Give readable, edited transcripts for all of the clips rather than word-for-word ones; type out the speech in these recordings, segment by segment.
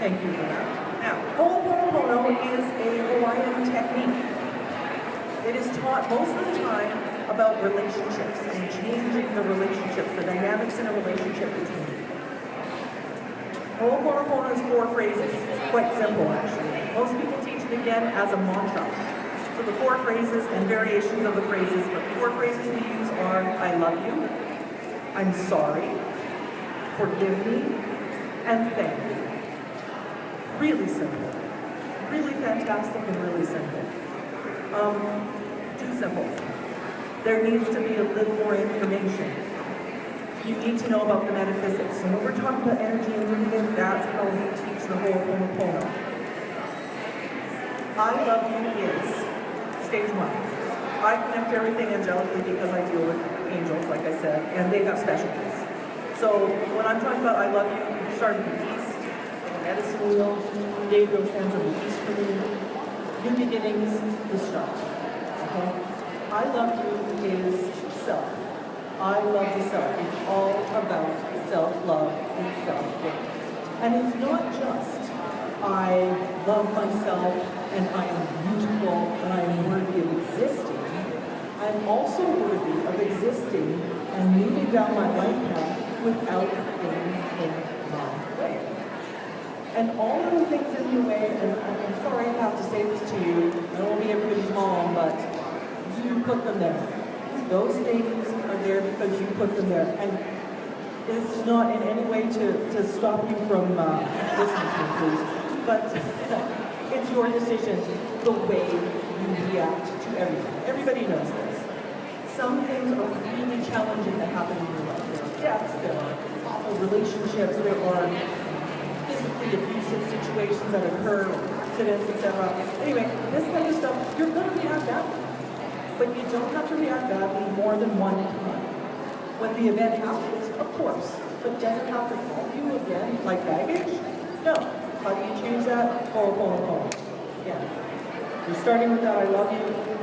Thank you for that. Now, Ho'oponopono is a Hawaiian technique. It is taught most of the time about relationships and changing the relationships, the dynamics in a relationship between you. Ho'oponopono is 4 phrases. It's quite simple, actually. Most people teach it again as a mantra. So the 4 phrases and variations of the phrases, but the 4 phrases we use are, I love you, I'm sorry, forgive me, and thank you. Really simple. Really fantastic and really simple. Too simple. There needs to be a little more information. You need to know about the metaphysics. So when we're talking about energy and movement, that's how we teach the Ho'oponopono. I love you is stage 1. I connect everything angelically because I deal with angels, like I said, and they have specialties. So when I'm talking about I love you, you start in the east, the medicine wheel, Gabriel stands in the east for me. New beginnings, the start. Okay? I love you is self. I love the self. It's all about self-love and self-worth. And it's not just I love myself and I am beautiful and I am worthy of existing. I'm also worthy of existing and moving down my life path without things in my way. And all of the things in your way, and I'm sorry I have to say this to you, I don't want to be everybody's mom, but you put them there. Those things are there because you put them there. And this is not in any way to stop you from listening to me, please, but it's your decision, the way you react to everything. Everybody knows this. Some things are really challenging that happen in your life. There are deaths, there are awful relationships, there are physically abusive situations that occur, accidents, etc. Anyway, this kind of stuff, you're going to react badly. But you don't have to react badly more than one time. When the event happens, of course, but does it have to follow you again like baggage? No. How do you change that? Ho'oponopono. Yeah. You're starting with that I love you.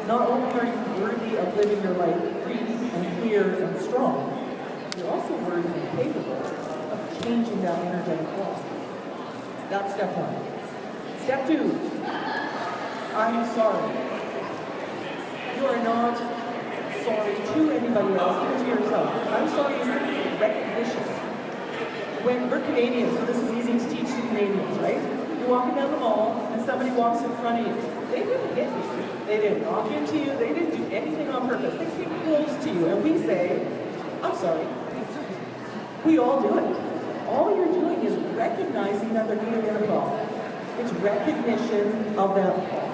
Not only are you worthy of living your life free and clear and strong, you're also worthy and capable of changing that energetic law. That's step 1. Step 2. I'm sorry. You are not sorry to anybody else, even to yourself. I'm sorry is simply recognition. When we're Canadians, so this is easy to teach to Canadians, right? You're walking down the mall and somebody walks in front of you. They didn't hit you. They didn't knock into you. They didn't do anything on purpose. They came close to you and we say, I'm sorry. We all do it. All you're doing is recognizing that they're doing their fault. It's recognition of that fault.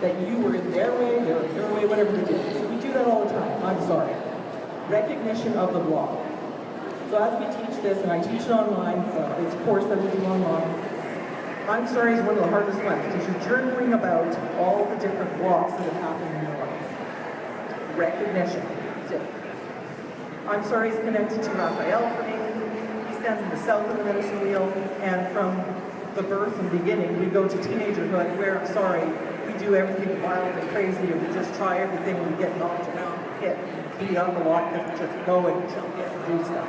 That you were in their way, they were in your way, whatever we did. So we do that all the time. I'm sorry. Recognition of the block. So as we teach this, and I teach it online, it's a course that we do online, I'm sorry is one of the hardest ones, because you're journaling about all the different blocks that have happened in your life. Recognition. That's it. I'm sorry is connected to Raphael for me. He stands in the south of the medicine wheel, and from the birth and beginning, we go to teenagerhood, where, I'm sorry, we do everything wild and crazy, and we just try everything, we get knocked around, hit, beat up a lot, and just go and jump in and do stuff.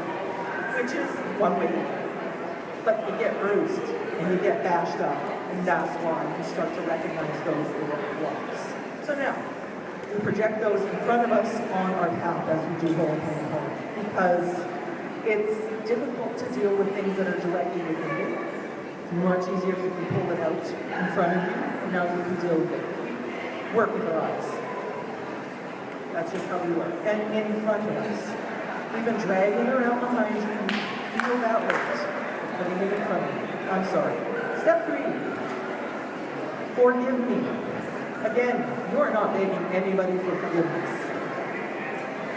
Which is one way to do it. But you get bruised, and you get bashed up, and that's why you start to recognize those little blocks. So now, we project those in front of us on our path as we do Ho'oponopono, because it's difficult to deal with things that are directly within you. Much easier if you can pull it out in front of you, and now you can deal with it. Work with our eyes. That's just how we work. And in front of us. We've been dragging around behind you. Feel that weight. Putting it in front of you. I'm sorry. Step 3. Forgive me. Again, you are not begging anybody for forgiveness.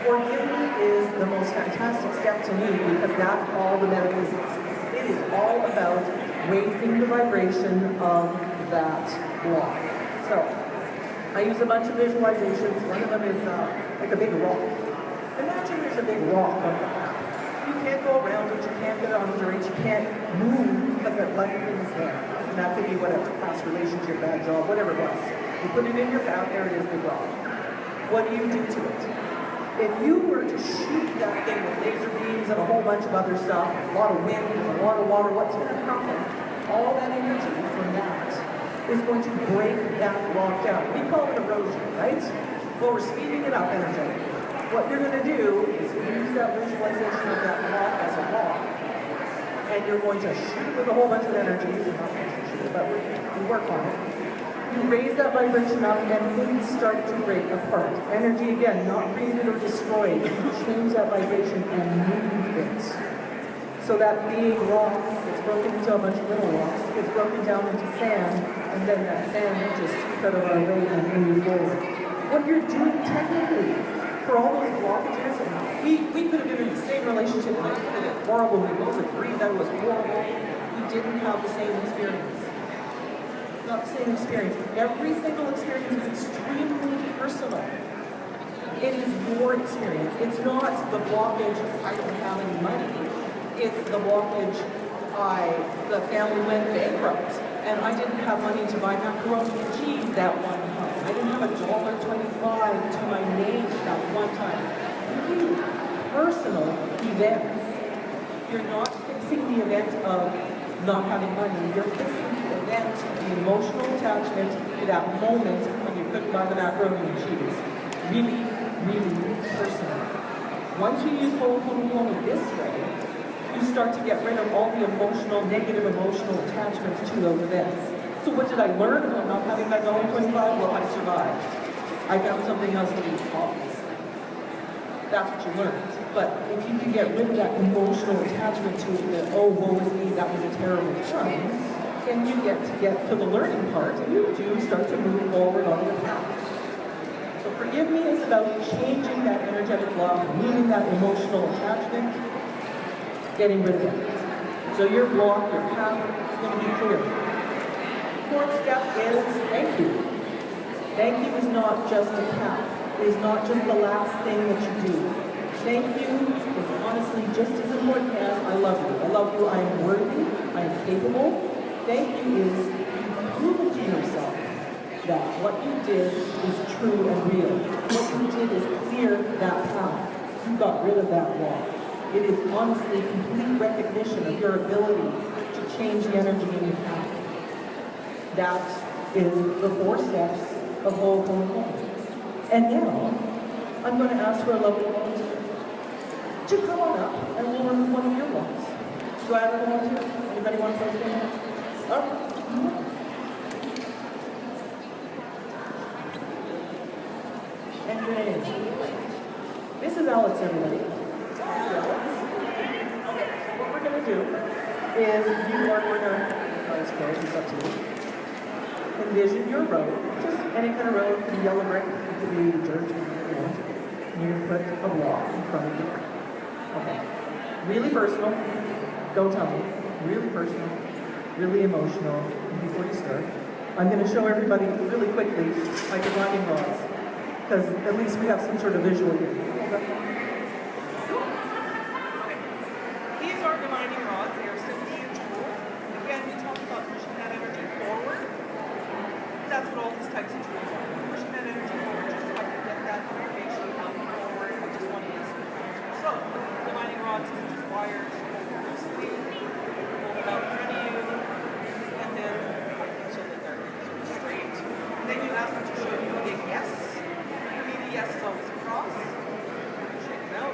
Forgive me is the most fantastic step to me because that's all the metaphysics. It is all about raising the vibration of that block. So, I use a bunch of visualizations. One of them is like a big rock. Imagine there's a big rock on the path. You can't go around it, you can't get under it, you can't move because that light is there. And that could be whatever, past relationship, bad job, whatever it was. You put it in your path, there it is, big rock. What do you do to it? If you were to shoot that thing with laser beams and a whole bunch of other stuff, a lot of wind and a lot of water, what's going to happen? all that energy from that is going to break that block down. We call it erosion, right? Well, we're speeding it up energetically. What you're going to do is use that visualization of that block as a block, and you're going to shoot it with a whole bunch of energy. You're not going to shoot it, but we work on it. You raise that vibration up, and things start to break apart. Energy, again, not created or destroyed. You change that vibration and move it. So that big rock gets broken into a bunch of little rocks, gets broken down into sand, and then that sand will just sweep out of our way and move forward. What you're doing technically for all those blockages, and we could have been in the same relationship and I did it horrible, we both agreed that it was horrible. We didn't have the same experience. Not the same experience. Every single experience is extremely personal. It is your experience. It's not the blockage, I don't have any money. It's the blockage, the family went bankrupt, and I didn't have money to buy macaroni and cheese that one time. I didn't have $1.25 to my name that one time. Really personal events. You're not fixing the event of not having money. You're fixing the event, the emotional attachment to that moment when you couldn't buy the macaroni and cheese. Really, really personal. Once you use Ho'oponopono this way, you start to get rid of all the negative emotional attachments to those events. So what did I learn about not having that $1.25? Well, I survived. I found something else to eat, obviously. That's what you learned. But if you can get rid of that emotional attachment to it, that, oh, woe is me, that was a terrible time, then you get to the learning part, and you do start to move forward on the path. So forgive me is about changing that energetic block, removing that emotional attachment, getting rid of it. So your block, your path is going to be clear. Fourth step is thank you. Thank you is not just a path. It is not just the last thing that you do. Thank you is honestly just as important as I love you. I love you, I am worthy, I am capable. Thank you is proving to yourself that what you did is true and real. What you did is clear that path. You got rid of that wall. It is honestly complete recognition of your ability to change the energy in your path. That is the 4 steps of Ho'oponopono. And now, I'm going to ask for a lovely woman to come on up and we'll learn one of your ones. Do I have a volunteer? Anybody want to play the Oh. And your name? This is Alex, everybody. Okay, so what we're going to do is we're going to, it's up to you. Envision your road, just any kind of road, it could be yellow brick, it could be dirt, you know. You put a block in front of you. Okay. Really personal, don't tell me. Really personal, really emotional. And before you start, I'm going to show everybody really quickly my divining rods, because at least we have some sort of visual here. These are divining rods. They are simply a tool. Again, we talked about pushing that energy forward. That's what all these types of tools are. Pushing that energy forward just so I can get that information out forward. I just want to get some answers. So, divining rods are just wires loosely, hold it out in front of you, and then so that they're straight. And then you ask them to show you a big yes. For me, the yes is always across. Shake it out.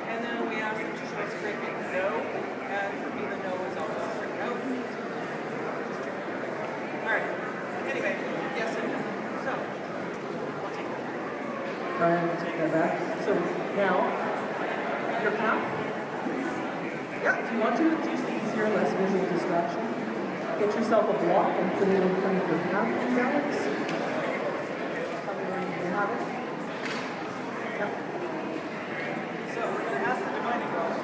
And then we ask them to show us a great big no. And for me, the no is always straight out. Alright. Anyway, yes and no. So, I'll take that. Alright, I'll take that back. So now, your path. Yeah, if you want to, it's usually easier, less visual distraction. Get yourself a block and put it in front of your path, please, Alex. Tell me where you have it. Yeah. So, we're going to ask the divining rod.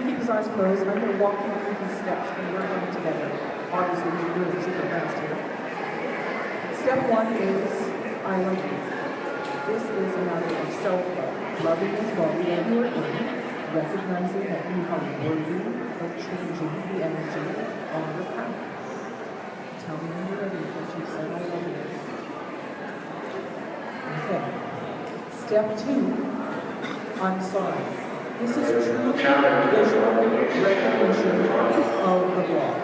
Keep his eyes closed, and I'm going to walk you through these steps, and we're going together. Obviously, we're doing it super fast here. Step 1 is, I love you. This is a matter of self-love. Loving this body that you are in, recognizing that you are worthy of changing the energy on your path. Tell me when you're ready, because you said I love you. Step 2, I'm sorry. This is true visual recognition of the block.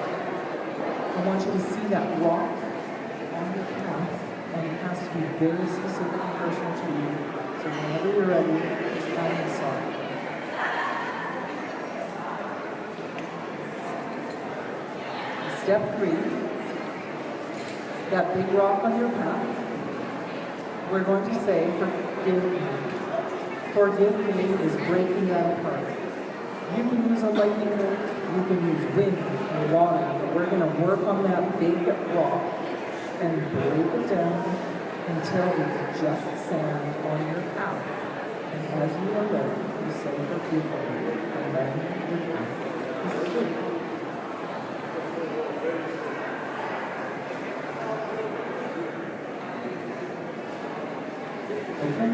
I want you to see that block on your path, and it has to be very specific and personal to you. So whenever you're ready, I'm sorry. Step 3, that big rock on your path, we're going to say, forgive me. Forgive me is breaking that apart. You can use a lightning bolt, you can use wind and water, but we're going to work on that big rock and break it down until it's just sand on your path. And as you are ready, you say forgive me, and then your path is free. Okay?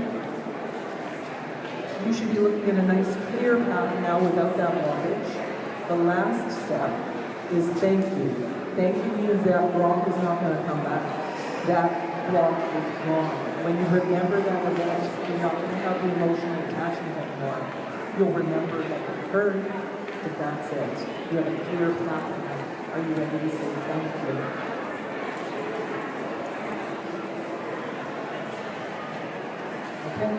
You should be looking at a nice clear path now without that blockage. The last step is thank you. Thank you means that rock is not going to come back. That block is gone. When you remember that event, you're not going to have the emotional attachment anymore. You'll remember that it occurred, but that's it. You have a clear path now. Are you ready to say thank you? Okay?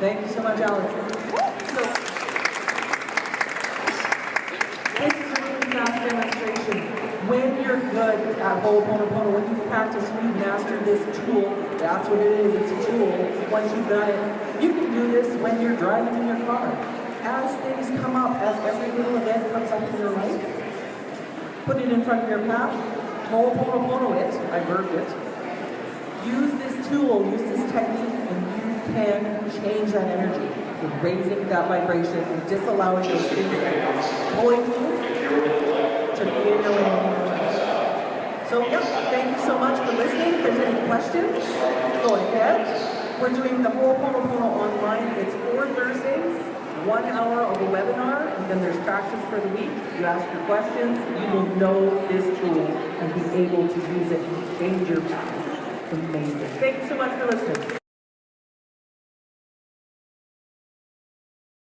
Thank you so much, Alex. So, this is a really fast demonstration. When you're good at Ho'oponopono, when you practice, when you master this tool, that's what it is, it's a tool. Once you've done it, you can do this when you're driving in your car. As things come up, as every little event comes up in your life, put it in front of your path, Ho'oponopono it, I verbed it. Use this tool, use this technique, and you can change that energy. You're raising that vibration and disallowing those things that are pulling you to be in your own. So, yep, thank you so much for listening. If there's any questions, go ahead. We're doing the Ho'oponopono online. It's 4 Thursdays, 1 hour of a webinar, and then there's practice for the week. You ask your questions, you will know this tool and be able to use it and change your path. Amazing. Thank you so much for listening.